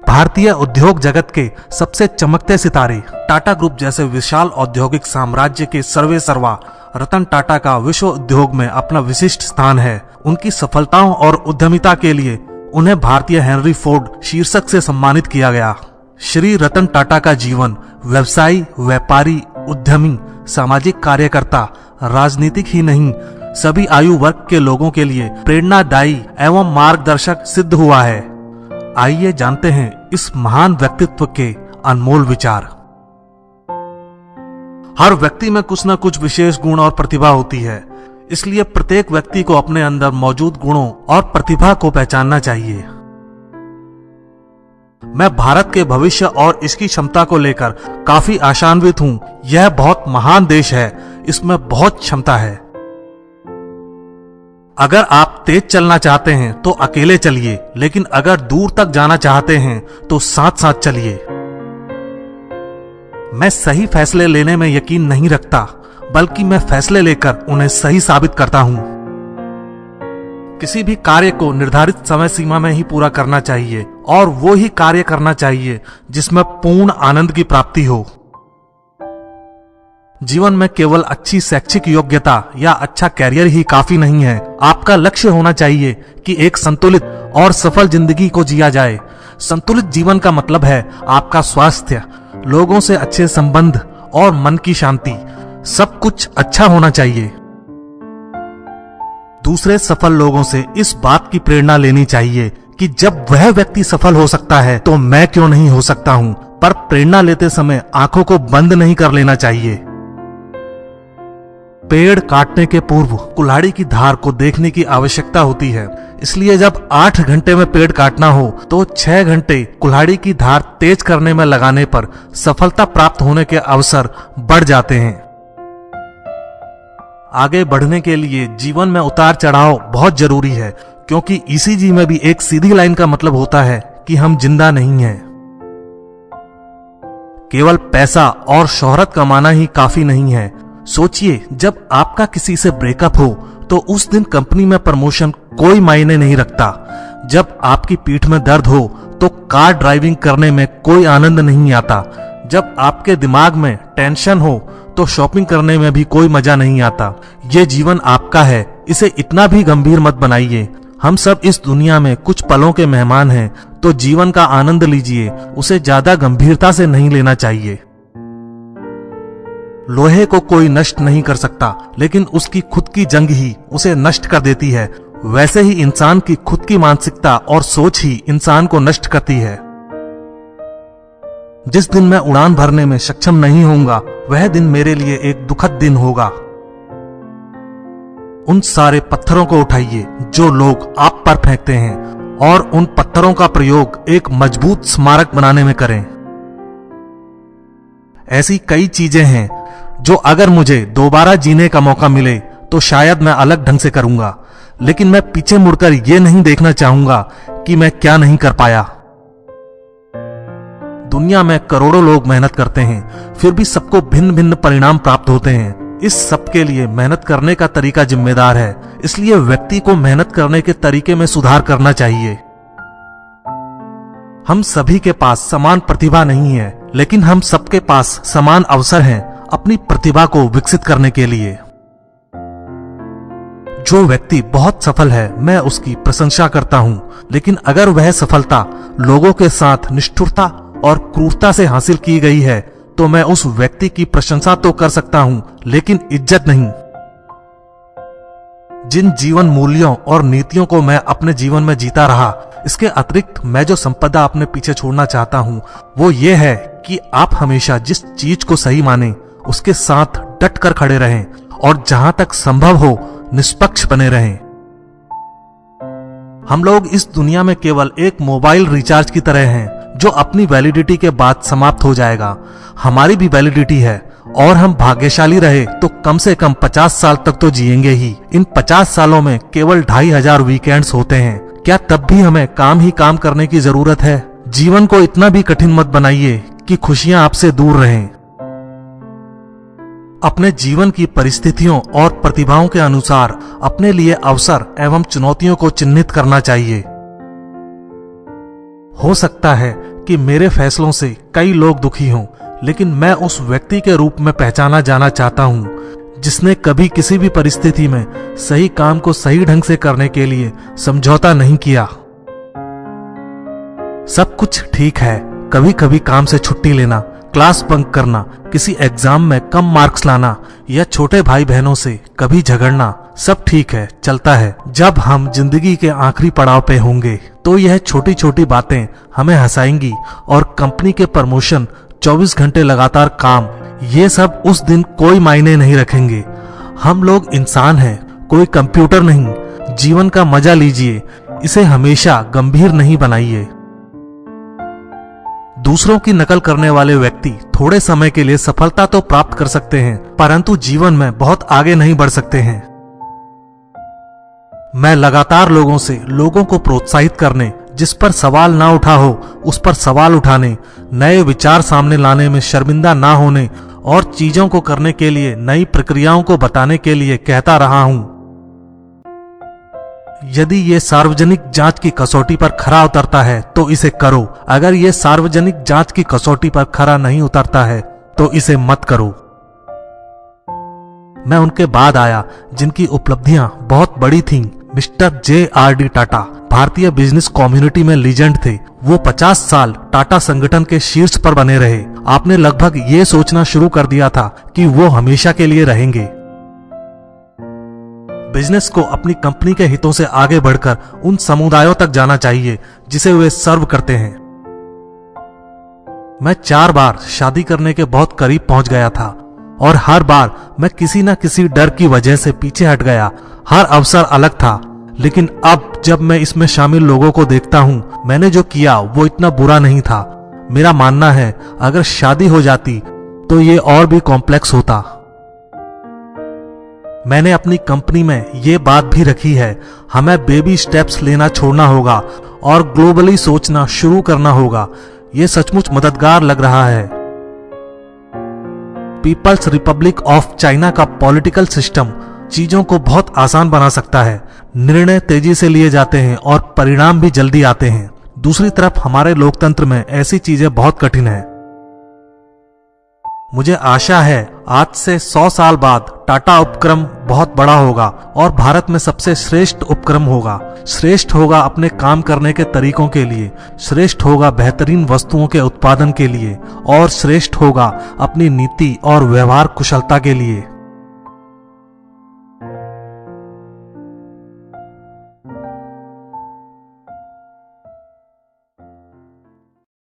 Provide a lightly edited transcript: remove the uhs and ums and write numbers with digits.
भारतीय उद्योग जगत के सबसे चमकते सितारे टाटा ग्रुप जैसे विशाल औद्योगिक साम्राज्य के सर्वे सर्वा रतन टाटा का विश्व उद्योग में अपना विशिष्ट स्थान है। उनकी सफलताओं और उद्यमिता के लिए उन्हें भारतीय हेनरी फोर्ड शीर्षक से सम्मानित किया गया। श्री रतन टाटा का जीवन व्यवसायी, व्यापारी, उद्यमी, सामाजिक कार्यकर्ता, राजनीतिक ही नहीं सभी आयु वर्ग के लोगों के लिए प्रेरणादायी एवं मार्गदर्शक सिद्ध हुआ है। आइए जानते हैं इस महान व्यक्तित्व के अनमोल विचार। हर व्यक्ति में कुछ न कुछ विशेष गुण और प्रतिभा होती है, इसलिए प्रत्येक व्यक्ति को अपने अंदर मौजूद गुणों और प्रतिभा को पहचानना चाहिए। मैं भारत के भविष्य और इसकी क्षमता को लेकर काफी आशान्वित हूं। यह बहुत महान देश है, इसमें बहुत क्षमता है। अगर आप तेज चलना चाहते हैं तो अकेले चलिए, लेकिन अगर दूर तक जाना चाहते हैं तो साथ साथ चलिए। मैं सही फैसले लेने में यकीन नहीं रखता, बल्कि मैं फैसले लेकर उन्हें सही साबित करता हूं। किसी भी कार्य को निर्धारित समय सीमा में ही पूरा करना चाहिए और वो ही कार्य करना चाहिए जिसमें पूर्ण आनंद की प्राप्ति हो। जीवन में केवल अच्छी शैक्षिक योग्यता या अच्छा कैरियर ही काफी नहीं है। आपका लक्ष्य होना चाहिए कि एक संतुलित और सफल जिंदगी को जिया जाए। संतुलित जीवन का मतलब है आपका स्वास्थ्य, लोगों से अच्छे संबंध और मन की शांति। सब कुछ अच्छा होना चाहिए। दूसरे सफल लोगों से इस बात की प्रेरणा लेनी चाहिए कि जब वह व्यक्ति सफल हो सकता है तो मैं क्यों नहीं हो सकता हूं। पर प्रेरणा लेते समय आंखों को बंद नहीं कर लेना चाहिए। पेड़ काटने के पूर्व कुल्हाड़ी की धार को देखने की आवश्यकता होती है, इसलिए जब 8 घंटे में पेड़ काटना हो तो 6 घंटे कुल्हाड़ी की धार तेज करने में लगाने पर सफलता प्राप्त होने के अवसर बढ़ जाते हैं। आगे बढ़ने के लिए जीवन में उतार चढ़ाव बहुत जरूरी है, क्योंकि ईसीजी में भी एक सीधी लाइन का मतलब होता है कि हम जिंदा नहीं हैं। केवल पैसा और शोहरत कमाना ही काफी नहीं है। सोचिए, जब आपका किसी से ब्रेकअप हो तो उस दिन कंपनी में प्रमोशन कोई मायने नहीं रखता। जब आपकी पीठ में दर्द हो तो कार ड्राइविंग करने में कोई आनंद नहीं आता। जब आपके दिमाग में टेंशन हो तो शॉपिंग करने में भी कोई मजा नहीं आता। ये जीवन आपका है, इसे इतना भी गंभीर मत बनाइए। हम सब इस दुनिया में कुछ पलों के मेहमान हैं, तो जीवन का आनंद लीजिए, उसे ज्यादा गंभीरता से नहीं लेना चाहिए। लोहे को कोई नष्ट नहीं कर सकता, लेकिन उसकी खुद की जंग ही उसे नष्ट कर देती है। वैसे ही इंसान की खुद की मानसिकता और सोच ही इंसान को नष्ट करती है। जिस दिन मैं उड़ान भरने में सक्षम नहीं होऊंगा, वह दिन मेरे लिए एक दुखद दिन होगा। उन सारे पत्थरों को उठाइए जो लोग आप पर फेंकते हैं, और उन पत्थरों का प्रयोग एक मजबूत स्मारक बनाने में करें। ऐसी कई चीजें हैं जो अगर मुझे दोबारा जीने का मौका मिले तो शायद मैं अलग ढंग से करूंगा, लेकिन मैं पीछे मुड़कर यह नहीं देखना चाहूंगा कि मैं क्या नहीं कर पाया। दुनिया में करोड़ों लोग मेहनत करते हैं, फिर भी सबको भिन्न भिन्न परिणाम प्राप्त होते हैं। इस सब के लिए मेहनत करने का तरीका जिम्मेदार है, इसलिए व्यक्ति को मेहनत करने के तरीके में सुधार करना चाहिए। हम सभी के पास समान प्रतिभा नहीं है, लेकिन हम सबके पास समान अवसर हैं अपनी प्रतिभा को विकसित करने के लिए। जो व्यक्ति बहुत सफल है, मैं उसकी प्रशंसा करता हूं, लेकिन अगर वह सफलता लोगों के साथ निष्ठुरता और क्रूरता से हासिल की गई है तो मैं उस व्यक्ति की प्रशंसा तो कर सकता हूं, लेकिन इज्जत नहीं। जिन जीवन मूल्यों और नीतियों को मैं अपने जीवन में जीता रहा, इसके अतिरिक्त मैं जो संपदा अपने पीछे छोड़ना चाहता हूं वो ये है कि आप हमेशा जिस चीज को सही माने उसके साथ डट कर खड़े रहें और जहां तक संभव हो निष्पक्ष बने रहें। हम लोग इस दुनिया में केवल एक मोबाइल रिचार्ज की तरह हैं जो अपनी वैलिडिटी के बाद समाप्त हो जाएगा। हमारी भी वैलिडिटी है, और हम भाग्यशाली रहे तो कम से कम 50 साल तक तो जिएंगे ही। इन 50 सालों में केवल 2500 वीकेंड्स होते हैं। क्या तब भी हमें काम ही काम करने की जरूरत है? जीवन को इतना भी कठिन मत बनाइए कि खुशियां आपसे दूर रहें। अपने जीवन की परिस्थितियों और प्रतिभाओं के अनुसार अपने लिए अवसर एवं चुनौतियों को चिन्हित करना चाहिए। हो सकता है कि मेरे फैसलों से कई लोग दुखी हों, लेकिन मैं उस व्यक्ति के रूप में पहचाना जाना चाहता हूं जिसने कभी किसी भी परिस्थिति में सही काम को सही ढंग से करने के लिए समझौता नहीं किया। सब कुछ ठीक है, कभी कभी काम से छुट्टी लेना, क्लास बंक करना, किसी एग्जाम में कम मार्क्स लाना या छोटे भाई बहनों से कभी झगड़ना, सब ठीक है, चलता है। जब हम जिंदगी के आखिरी पड़ाव पे होंगे तो यह छोटी छोटी बातें हमें हंसाएंगी और कंपनी के प्रमोशन, 24 घंटे लगातार काम, ये सब उस दिन कोई मायने नहीं रखेंगे। हम लोग इंसान हैं, कोई कंप्यूटर नहीं। जीवन का मजा लीजिए, इसे हमेशा गंभीर नहीं बनाइए। दूसरों की नकल करने वाले व्यक्ति थोड़े समय के लिए सफलता तो प्राप्त कर सकते हैं, परंतु जीवन में बहुत आगे नहीं बढ़ सकते हैं। मैं लगातार लोगों को प्रोत्साहित करने, जिस पर सवाल ना उठा हो उस पर सवाल उठाने, नए विचार सामने लाने में शर्मिंदा ना होने और चीजों को करने के लिए नई प्रक्रियाओं को बताने के लिए कहता रहा हूं। यदि ये सार्वजनिक जांच की कसौटी पर खरा उतरता है तो इसे करो, अगर ये सार्वजनिक जांच की कसौटी पर खरा नहीं उतरता है तो इसे मत करो। मैं उनके बाद आया जिनकी उपलब्धियां बहुत बड़ी थीं। Mister J.R.D. टाटा भारतीय बिजनेस कम्युनिटी में लीजेंड थे। वो 50 साल टाटा संगठन के शीर्ष पर बने रहे। आपने लगभग ये सोचना शुरू कर दिया था कि वो हमेशा के लिए रहेंगे। बिजनेस को अपनी कंपनी के हितों से आगे बढ़कर उन समुदायों तक जाना चाहिए जिसे वे सर्व करते हैं। मैं 4 बार शादी करने के बहुत करीब पहुंच गया था और हर बार मैं किसी न किसी डर की वजह से पीछे हट गया। हर अवसर अलग था, लेकिन अब जब मैं इसमें शामिल लोगों को देखता हूं, मैंने जो किया वो इतना बुरा नहीं था। मेरा मानना है अगर शादी हो जाती तो ये और भी कॉम्प्लेक्स होता। मैंने अपनी कंपनी में ये बात भी रखी है, हमें बेबी स्टेप्स लेना छोड़ना होगा और ग्लोबली सोचना शुरू करना होगा। ये सचमुच मददगार लग रहा है। पीपल्स रिपब्लिक ऑफ चाइना का पॉलिटिकल सिस्टम चीजों को बहुत आसान बना सकता है। निर्णय तेजी से लिए जाते हैं और परिणाम भी जल्दी आते हैं। दूसरी तरफ हमारे लोकतंत्र में ऐसी चीजें बहुत कठिन है। मुझे आशा है आज से 100 साल बाद टाटा उपक्रम बहुत बड़ा होगा और भारत में सबसे श्रेष्ठ उपक्रम होगा। श्रेष्ठ होगा अपने काम करने के तरीकों के लिए, श्रेष्ठ होगा बेहतरीन वस्तुओं के उत्पादन के लिए और श्रेष्ठ होगा अपनी नीति और व्यवहार कुशलता के लिए।